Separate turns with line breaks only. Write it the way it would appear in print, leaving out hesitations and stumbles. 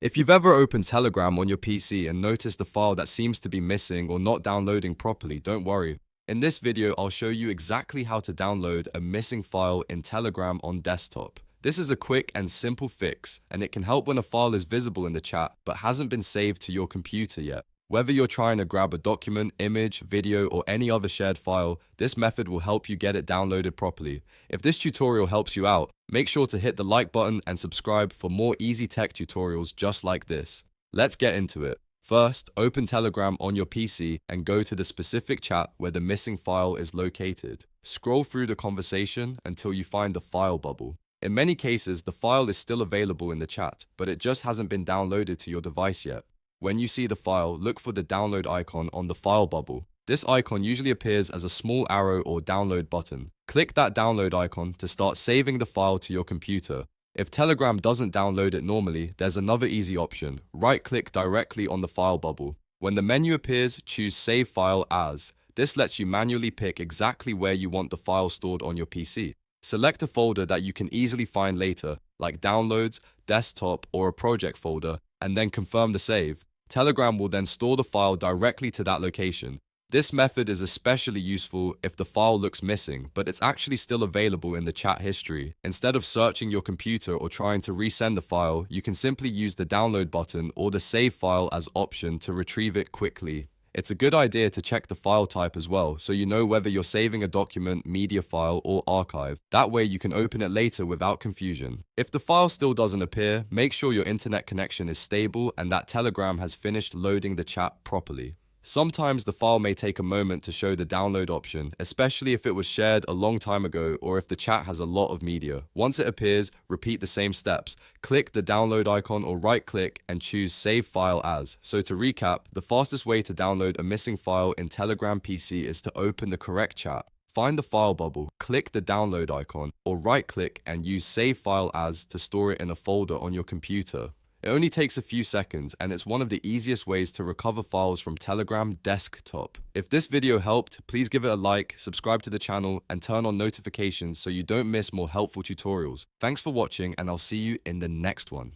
If you've ever opened Telegram on your PC and noticed a file that seems to be missing or not downloading properly, don't worry. In this video, I'll show you exactly how to download a missing file in Telegram on desktop. This is a quick and simple fix, and it can help when a file is visible in the chat but hasn't been saved to your computer yet. Whether you're trying to grab a document, image, video, or any other shared file, this method will help you get it downloaded properly. If this tutorial helps you out, make sure to hit the like button and subscribe for more easy tech tutorials just like this. Let's get into it. First, open Telegram on your PC and go to the specific chat where the missing file is located. Scroll through the conversation until you find the file bubble. In many cases, the file is still available in the chat, but it just hasn't been downloaded to your device yet. When you see the file, look for the download icon on the file bubble. This icon usually appears as a small arrow or download button. Click that download icon to start saving the file to your computer. If Telegram doesn't download it normally, there's another easy option. Right-click directly on the file bubble. When the menu appears, choose Save File As. This lets you manually pick exactly where you want the file stored on your PC. Select a folder that you can easily find later, like Downloads, Desktop, or a Project folder, and then confirm the save. Telegram will then store the file directly to that location. This method is especially useful if the file looks missing, but it's actually still available in the chat history. Instead of searching your computer or trying to resend the file, you can simply use the download button or the save file as option to retrieve it quickly. It's a good idea to check the file type as well, so you know whether you're saving a document, media file, or archive. That way you can open it later without confusion. If the file still doesn't appear, make sure your internet connection is stable and that Telegram has finished loading the chat properly. Sometimes the file may take a moment to show the download option, especially if it was shared a long time ago or if the chat has a lot of media. Once it appears, repeat the same steps. Click the download icon or right-click and choose Save File As. So to recap, the fastest way to download a missing file in Telegram PC is to open the correct chat. Find the file bubble, click the download icon, or right-click and use Save File As to store it in a folder on your computer. It only takes a few seconds, and it's one of the easiest ways to recover files from Telegram desktop. If this video helped, please give it a like, subscribe to the channel, and turn on notifications so you don't miss more helpful tutorials. Thanks for watching, and I'll see you in the next one.